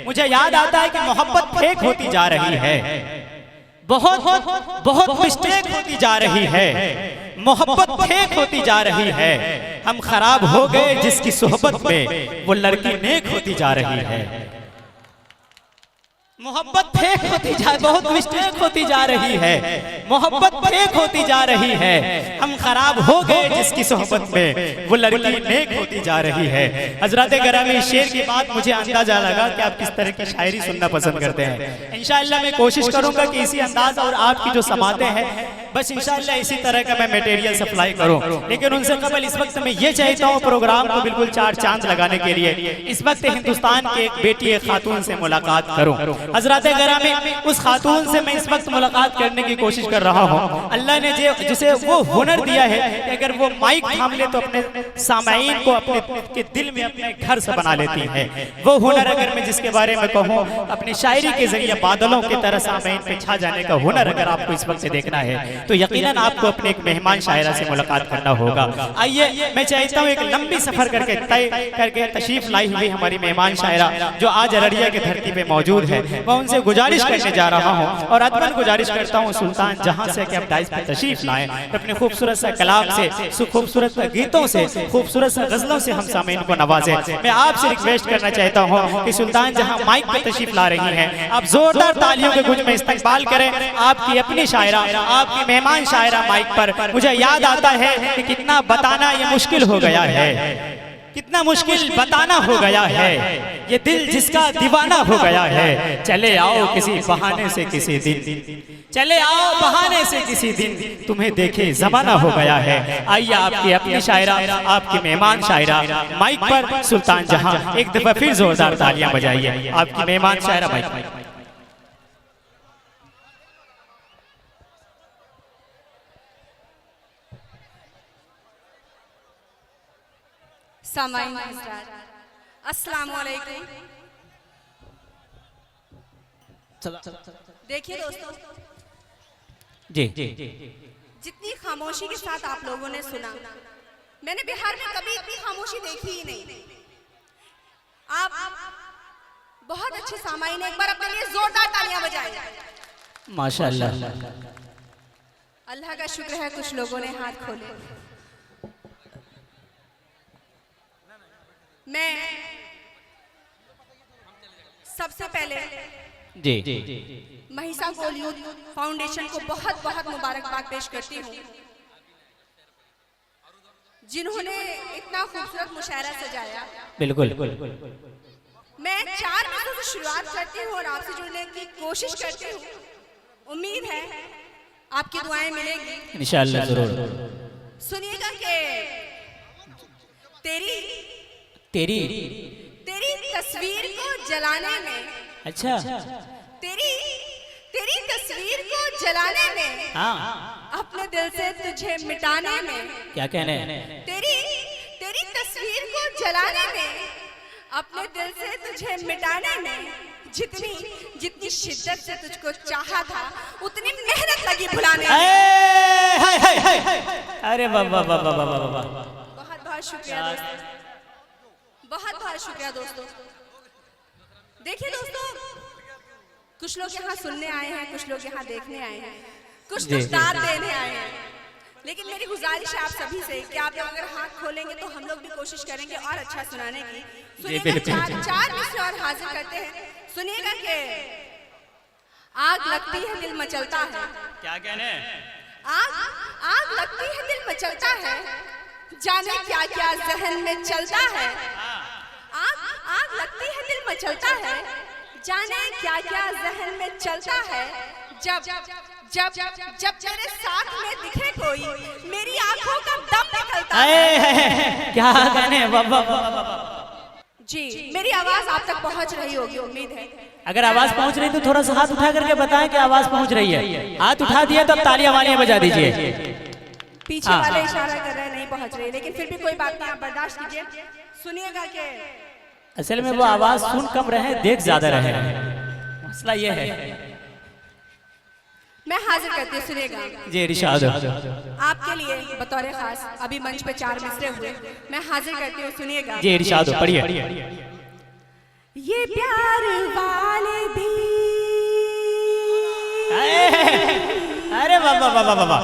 मुझे याद आता है कि मोहब्बत फेक होती जा रही है, बहुत बहुत मिस्टेक होती जा रही है, मोहब्बत फेक होती जा रही है। हम खराब हो गए जिसकी सोहबत में, वो लड़की नेक होती जा रही है। मोहब्बत फेक होती जा, बहुत मिस्टेक होती जा रही है, मोहब्बत फेक होती जा रही है। हम खराब हो गए जिसकी सोहबत में, वो लड़की नेक होती जा रही है। हजरत ग्रामी शेर की बात मुझे अंदाजा लगा कि आप किस तरह की शायरी सुनना पसंद करते हैं। इंशाअल्लाह मैं कोशिश करूंगा कि इसी अंदाज और आपकी जो समातें हैं बस इंशाअल्लाह इसी तरह का मैं मटेरियल सप्लाई करूं। लेकिन उनसे कबल इस वक्त मैं ये चाहता हूं प्रोग्राम को बिल्कुल चार चांद लगाने के लिए इस वक्त हिंदुस्तान की एक बेटी एक खातून से मुलाकात करूं। हजरत ग्रामी उस खातून से मैं इस वक्त मुलाकात करने की कोशिश कर रहा हूं। अल्लाह ने जिसे वो हुनर दिया है कि अगर वो माइक थाम ले तो अपने सामाईन को अपने दिल में अपने घर से बना लेती है। वो हुनर अगर मैं जिसके बारे में कहूँ अपनी शायरी के जरिए बादलों की तरह सामाईन पे छा जाने का हुनर अगर आपको इस वक्त देखना है तो यकीनन आपको अपने एक मेहमान शायरा से मुलाकात करना होगा। आइए मैं चाहता हूँ एक लंबी सफर करके तय करके तशरीफ लाई हुई हमारी मेहमान शायरा जो आज अररिया की धरती पे मौजूद है, मैं उनसे गुजारिश करने जा रहा हूँ और अदबन गुजारिश करता हूँ सुल्तान जहां से कि आप डाइस पे तशरीफ लाएं, अपने खूबसूरत सा कलाम से, खूबसूरत गीतों से, खूबसूरत सा गजलों से हम सामीन को नवाजें। मैं आपसे रिक्वेस्ट करना चाहता हूँ कि सुल्तान जहां माइक पे तशरीफ ला रही हैं आप जोरदार तालियों के गूंज में इस्तकबाल करें आपकी अपनी शायरा, आपकी मेहमान शायरा माइक पर। मुझे याद आता है कि कितना बताना ये मुश्किल हो गया है, कितना मुश्किल बताना हो गया है, ये दिल जिसका दीवाना हो गया है। चले आओ किसी बहाने से किसी दिन, चले आओ बहाने से किसी दिन, तुम्हें देखे जमाना हो गया है। आइए आपकी अपनी शायरा, आपकी मेहमान शायरा माइक पर सुल्तान जहां, एक दफा फिर जोरदार तालियां बजाइए आपकी मेहमान शायरा माइक पर। सामाईन अस्सलाम वालेकुम। देखिए दोस्तों जी जितनी खामोशी के साथ आप लोगों ने सुना, मैंने बिहार में कभी इतनी खामोशी देखी ही नहीं। आप बहुत अच्छे सामाईन, एक बार अपने लिए जोरदार तालियां बजाएं। माशाअल्लाह। अल्लाह का शुक्र है कुछ लोगों ने हाथ खोले। मैं सबसे पहले जी महिषा गोल यूथ फाउंडेशन को बहुत बहुत मुबारकबाद पेश करती हूँ जिन्होंने इतना खूबसूरत मुशायरा सजाया। बिल्कुल मैं 4 मिनटों से शुरुआत करती हूँ और आपसे जुड़ने की कोशिश करती हूँ। उम्मीद है आपकी दुआएं मिलेंगी इंशाअल्लाह जरूर। सुनिएगा कि तेरी तेरी तस्वीर को जलाने में, अच्छा तेरी तस्वीर को जलाने में, हाँ अपने दिल से तुझे मिटाने में, क्या कहने हैं? तेरी तस्वीर को जलाने में, अपने दिल से तुझे मिटाने में जितनी शिद्दत से तुझको चाहा था उतनी मेहनत लगी भुलाने में। अरे वाह वाह वाह वाह वाह वाह, बहुत बहुत शुक्रिया दोस्तों, बहुत बहुत शुक्रिया दोस्तों। देखिए दोस्तों कुछ लोग यहाँ सुनने आए हैं, कुछ लोग यहाँ देखने आए हैं, कुछ तो दाद देने आए हैं, लेकिन मेरी गुजारिश है आप सभी से कि आप लोग अगर हाथ खोलेंगे तो हम लोग भी कोशिश करेंगे और अच्छा सुनाने की। सुनिएगा चार मिसरे और हाजिर करते हैं। सुनिएगा कि आग लगती है दिल मचलता है। क्या कहने? आग लगती है दिल मचलता है, जाने क्या क्या जहन में चलता है। आग लगती है दिल मचलता है, जाने क्या क्या जहन में चलता है। जब जब जब तेरे साथ में दिखे कोई मेरी आंखों का दम निकलता है। क्या कहने? जी मेरी आवाज आप तक पहुंच रही होगी, उम्मीद है। अगर आवाज पहुंच रही तो थोड़ा सा हाथ उठा करके बताएं कि आवाज पहुंच रही है। हाथ उठा दिया तो अब तालियां वालियां बजा दीजिए। पीछे वाले इशारा कर रहे हैं नहीं पहुंच रही, लेकिन फिर भी कोई बात नहीं, आप बर्दाश्त कीजिए। सुनिएगा कि असल में वो आवाज सुन कम रहे देख ज्यादा रहे, मसला ये है। मैं हाजिर करती हूँ, सुनिएगा जी इरशाद। आपके लिए बतौर खास अभी मंच पे 4 मिसरे हुए, मैं हाजिर करती हूँ, सुनिएगा जी इरशाद। पढ़िए। ये प्यार वाले भी अरे बाबा बाबा बाबा,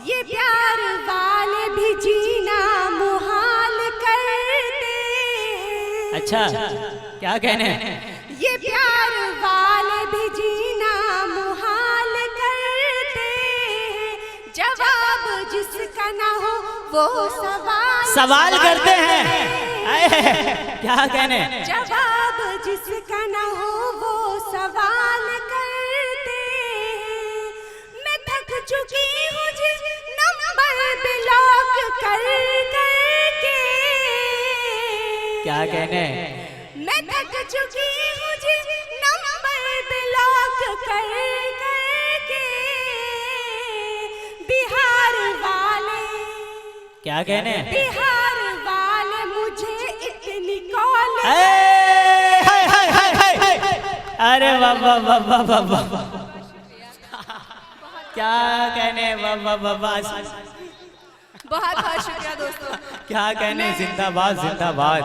ये प्यार वाले भी जीना मुहाल करते हैं। अच्छा क्या कहने, ये प्यार वाले भी जीना मुहाल करते हैं। जवाब जिसका ना हो वो सवाल करते हैं। क्या कहने, जवाब जिसका ना हो वो सवाल करते हैं। मैं थक चुकी हूँ जिस नंबर ब्लॉक कर करके। क्या कहने, मैं थक चुकी हूँ जिस नंबर ब्लॉक कर करके। बिहार वाले, क्या कहने, बिहार वाले मुझे इतनी कॉल। अरे बाबा बाबा बाबा, क्या कहने बाबा बाबा, बहुत बहुत शुक्रिया दोस्तों। क्या कहने, जिंदाबाद जिंदाबाद।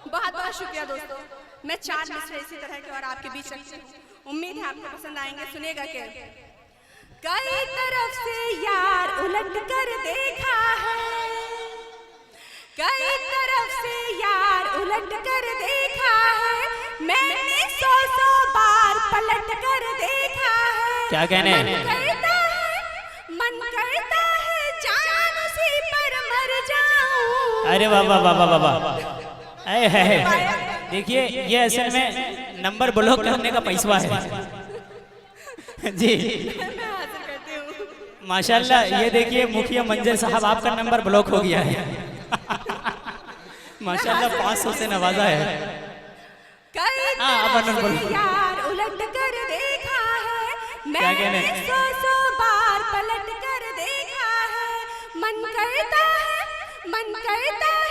बहुत बहुत शुक्रिया दोस्तों। मैं 4 मिसरे इसी तरह के और आपके बीच रखती हूँ। उम्मीद है आपको पसंद आएंगे। सुनेगा के कई तरफ से यार उलट कर देखा है, कई तरफ से यार उलट कर देखा है। मैंने 100 बार पलट कर देखा है। क्या कहने, मन करता है जान उसी पर मर जाऊं। अरे बाबा बाबा बाबा, देखिए ये असल में नंबर ब्लॉक करने का पैसा है जी। मैं हाजिर करती हूँ। माशाल्लाह, ये देखिए मुखिया मंजर साहब आपका नंबर ब्लॉक हो गया है। माशाल्लाह 500 से नवाजा है। कई तरफ से यार उलट कर देखा है, मैंने 100 बार पलट कर देखा है। मन करता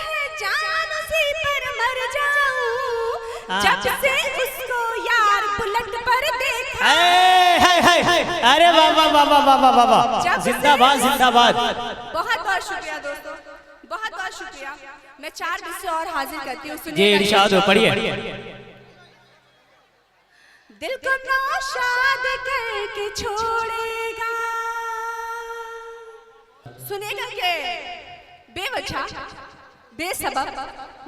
है जान उसी पर मर जाऊं। जब से उसको यार बुलेट पर देखा। अरे बाबा बाबा बाबा बाबा, जिंदाबाद जिंदाबाद। बहुत बहुत शुक्रिया दोस्तों, बहुत बहुत शुक्रिया। मैं 4 मिसरे और हाजिर करती हूँ। जी इरशाद हो, पढ़िए। दिल को नौशाद करके छोड़ेगा। सुनेगा के बेवजह बेसबब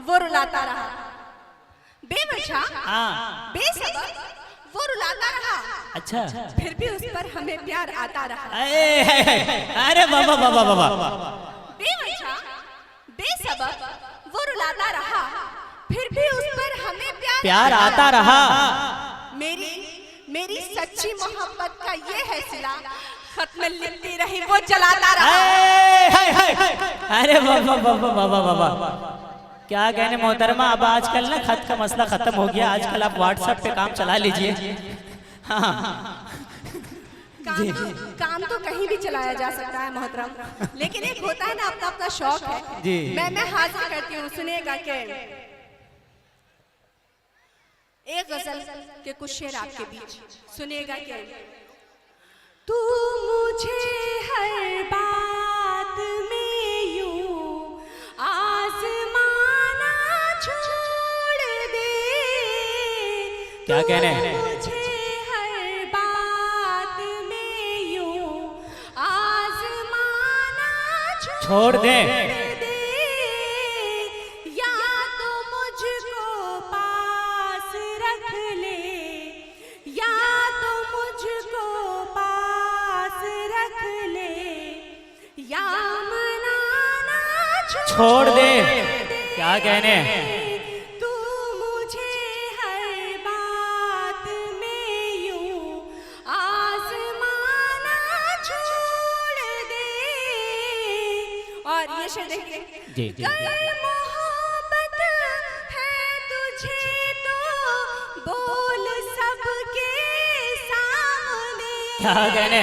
वो रुलाता रहा। बेवजह बेसबब वो रुलाता रहा। अच्छा, फिर भी उस पर हमें प्यार आता रहा। अरे बाबा बाबा बाबा, बेवजह बेसबब वो रुलाता रहा। फिर भी उस पर हमें प्यार आता रहा। मेरी सच्ची मोहब्बत का ये है सिला। खत में लिखती रही वो जलाता रहा। अरे बाबा बाबा बाबा बाबा, क्या कहने मोहतरमा, अब आजकल ना खत का मसला खत्म हो गया। आजकल आप व्हाट्सएप पे काम चला लीजिए। काम तो कहीं भी चलाया जा सकता है मोहतरम, लेकिन एक होता है ना अपना अपना शौक है जी। मैं हाजिर करती हूँ। सुनेगा के एक गजल के कुछ शेर आपके बीच। सुनेगा के तू मुझे हर बात में यूं आज़माना छोड़ दे। क्या कह रहे हैं? मुझे हर बात में यूं आज़माना छोड़ दे। या तो मुझको पास रख ले, या तो मुझको पास रख ले, या मनाना छोड़ दे। क्या कहने? तू मुझे हर बात में यूं आज़माना छोड़ दे। और ये शेर देखिए। जी जी। मोहब्बत है तुझे तो बोल सबके सामने। क्या कहने?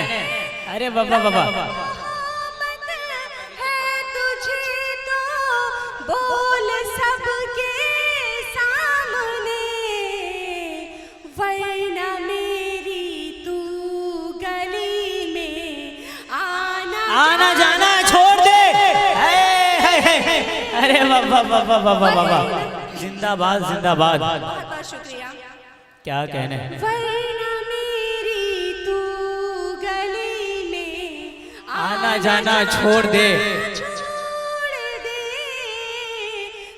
अरे बाबा बाबा, मोहब्बत है तुझे तो बोल सबके सामने, वरना मेरी तू गली में आना जाना छोड़ दे। अरे बाबा बाबा बाबा बाबा, जिंदाबाद जिंदाबाद। बहुत बहुत शुक्रिया। क्या कहने हैं। वरना मेरी तू गली में आना जाना छोड़ दे, छोड़ दे,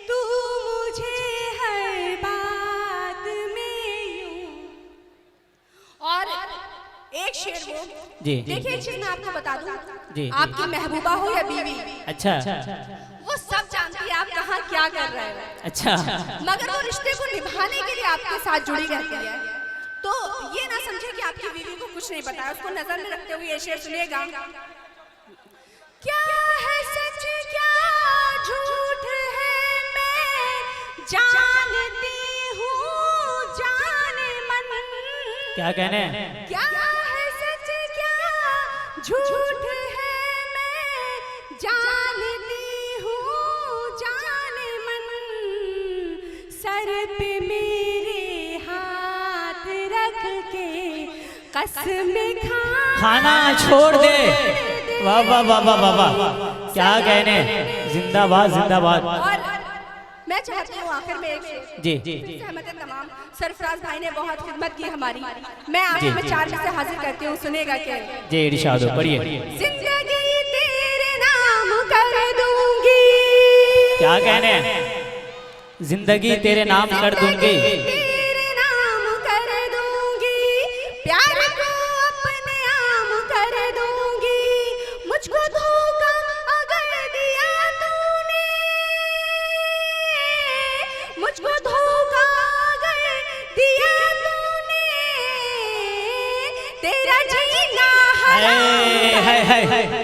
तू मुझे हर बात में यूं। और एक शेर वो जी देखिए, एक चीज मैं आपको बता दूं, जी। आपकी महबूबा हो या बीवी, अच्छा वो सब जानती है आप कहाँ क्या कर रहे हो, अच्छा मगर वो रिश्ते को निभाने के लिए आपके साथ जुड़ी रहती है। तो ये ना समझे कि आपकी बीवी को कुछ नहीं पता है, उसको नजर में रखते हुए ये शेर सुनिएगा। क्या है सच क्या झूठ है, मैं जानती हूँ जाने मन। क्या कहने हैं। क्या है सच क्या झूठ है, मैं जानती हूँ जाने मन। सर पे मेरे हाथ रख के कसम खाना छोड़ दे। वाह वाह वाह वाह वाह वाह, क्या कहने हैं। जिंदाबाद जिंदाबाद। और मैं चाहती हूँ आखिर में एक शेर। जी सहमत है तमाम। सरफराज भाई ने बहुत खिदमत की हमारी, मैं आखिर में 4 में से हाजिर करती हूँ, सुनेगा के जी इरशाद हो, पढ़िए। जिंदगी तेरे नाम कर दूंगी। क्या कहने हैं। जिंदगी तेरे नाम कर दूंगी, तेरे नाम कर दूंगी, प्यार को अपने आम कर दूंगी। मुझको धोखा अगर दिया तूने, मुझको धोखा अगर दिया तूने, तेरा जीना हराम है